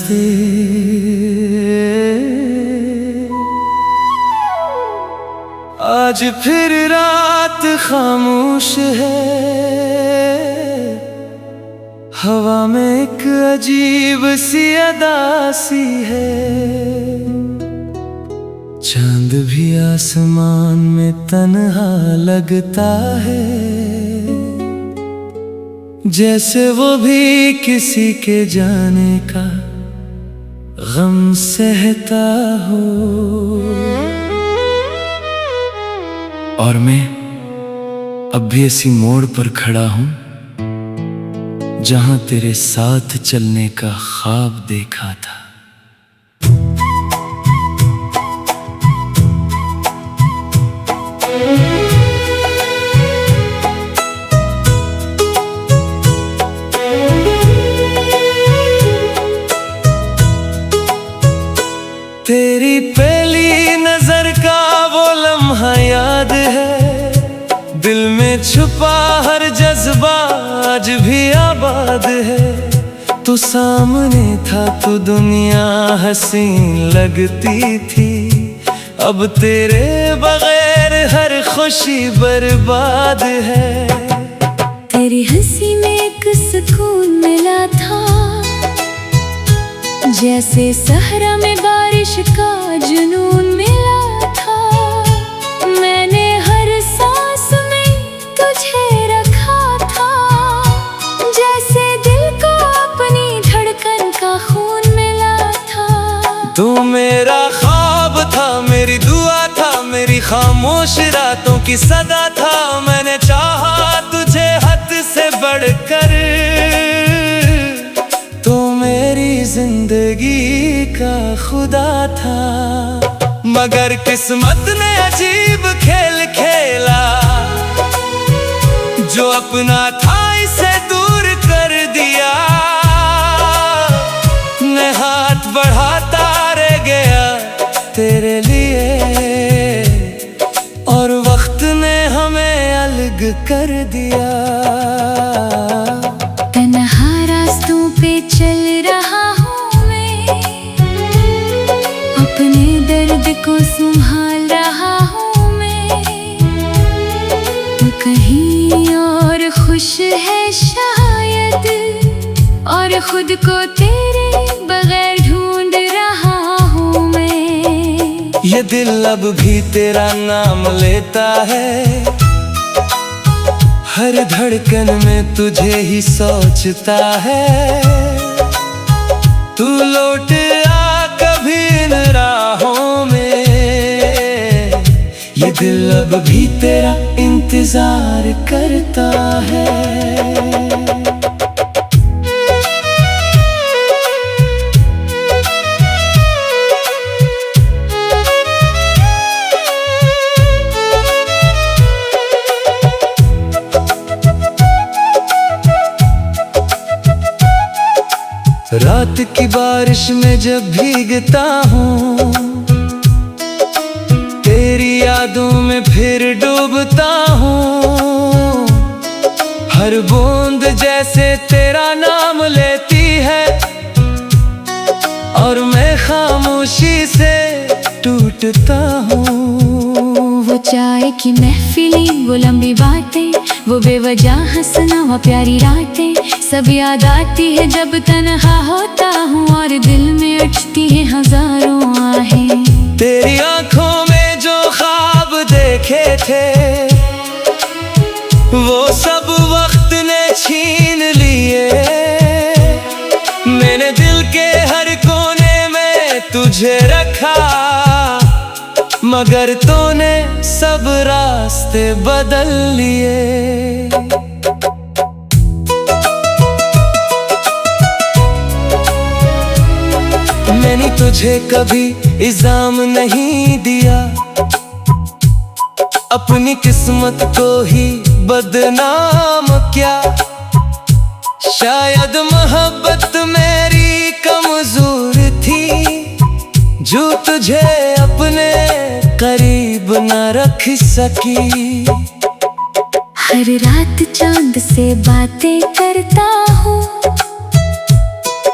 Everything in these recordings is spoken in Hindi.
रास्ते। आज फिर रात खामोश है, हवा में एक अजीब सी अदासी है। चांद भी आसमान में तन्हा लगता है, जैसे वो भी किसी के जाने का गम सहता हो। और मैं अब भी ऐसी मोड़ पर खड़ा हूं जहां तेरे साथ चलने का ख्वाब देखा था। तेरी पहली नजर का वो लम्हा याद है, दिल में छुपा हर जज्बा आज भी आबाद है। तू सामने था तो दुनिया हसीन लगती थी, अब तेरे बगैर हर खुशी बर्बाद है। तेरी हंसी में एक सुकून मिला था, जैसे सहरा में बारिश का जुनून मिला था। मैंने हर सांस में तुझे रखा था, जैसे दिल को अपनी धड़कन का खून मिला था। तू मेरा ख्वाब था, मेरी दुआ था, मेरी खामोश रातों की सदा था। मैंने चाहा तुझे हद से बढ़कर, जिंदगी का खुदा था। मगर किस्मत ने अजीब खेल खेला, जो अपना था इसे दूर कर दिया। मैं हाथ बढ़ाता रह गया तेरे लिए, और वक्त ने हमें अलग कर दिया। तन्हा रास्तों पे चल रहा को संभाल रहा हूँ मैं, तू कहीं और खुश है शायद, और खुद को तेरे बगैर ढूंढ रहा हूँ मैं। ये दिल अब भी तेरा नाम लेता है, हर धड़कन में तुझे ही सोचता है। तू लौट आ कभी इन राहों में, ये दिल अब भी तेरा इंतजार करता है। रात की बारिश में जब भीगता हूँ, तेरी यादों में फिर डूबता हूँ। हर बूंद जैसे तेरा नाम लेती है, और मैं खामोशी से टूटता हूँ। वो चाय की महफिलें, वो लंबी बातें, वो बेवजह हंसना, वो प्यारी रातें, सब याद आती है जब तन्हा होता हूँ। और दिल में उठती है हजारों आहें। तेरी आंखों में जो ख्वाब देखे थे, वो सब वक्त ने छीन लिए। मैंने दिल के हर कोने में तुझे रखा, मगर तूने सब रास्ते बदल लिए। मैंने तुझे कभी इल्जाम नहीं दिया, अपनी किस्मत को ही बदनाम क्या। शायद मोहब्बत मेरी कमजोर थी, जो तुझे अपने करीब न रख सकी। हर रात चांद से बातें करता हूँ,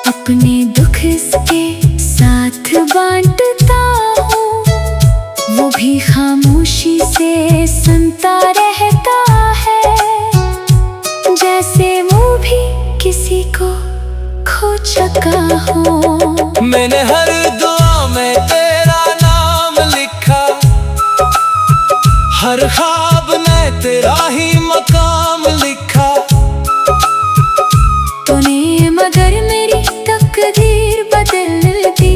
अपने दुख जिसके साथ बांटता हूँ, वो भी खामोशी से सुनता रहता है, जैसे वो भी किसी को खो चुका हो। मैंने हर दुआ में तेरा नाम लिखा, हर ख्वाब ने तेरा ही मकाम लिखा। तूने मगर मेरी तकदीर बदल दी,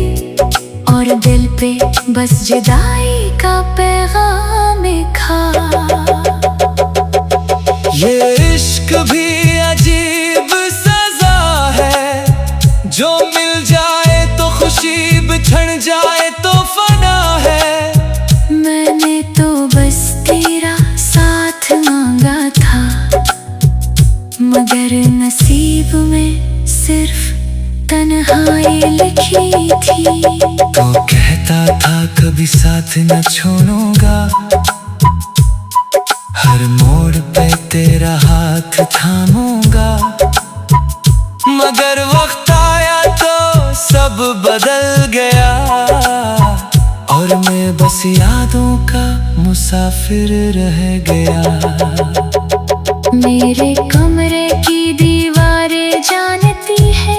और दिल पे बस जुदाई का पैगाम लिखा। ये इश्क भी अजीब सजा है, जो मिल जाए तो खुशी, बिछड़ जाए तो फना है। मैंने तो बस तेरा साथ मांगा था, मगर नसीब में सिर्फ तन्हाई लिखी थी। तो कहता था कभी साथ न छोड़ूंगा, हर मोड़ पे तेरा हाथ थामूंगा। मगर वक्त आया तो सब बदल गया, और मैं बस यादों का मुसाफिर रह गया। मेरे कमरे की दीवारें जानती है,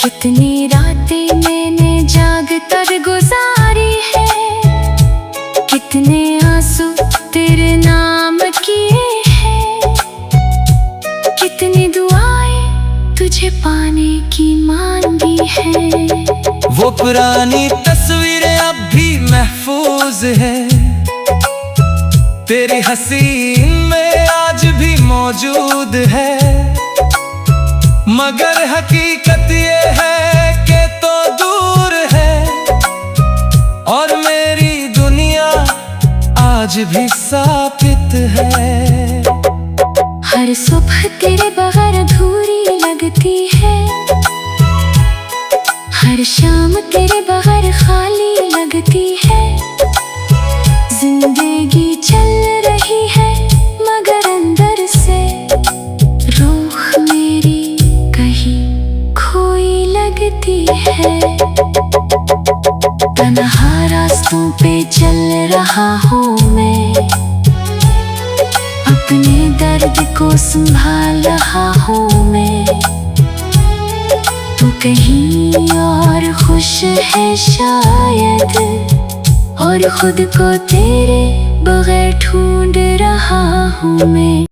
कितनी रातें मैंने जाग कर गुजारी है। कितने आंसू तेरे नाम किए हैं, कितनी दुआएं तुझे पाने की मांगी है। वो पुरानी तस्वीरें अब भी महफूज है, तेरी हंसी में आज भी मौजूद है। मगर हकीकत ये है कि तो दूर है, और मेरी दुनिया आज भी साबित है। हर सुबह तेरे बगैर अधूरी लगती है, हर शाम तेरे बगैर खाली लगती है। जिंदगी चल रही है मगर अंदर से रूह मेरी कहीं खोई लगती है। तन्हा रास्तों पे चल रहा हूँ मैं, अपने दर्द को संभाल रहा हूँ मैं। तू कहीं और खुश है शायद, और खुद को तेरे बगैर ढूंढ रहा हूँ मैं।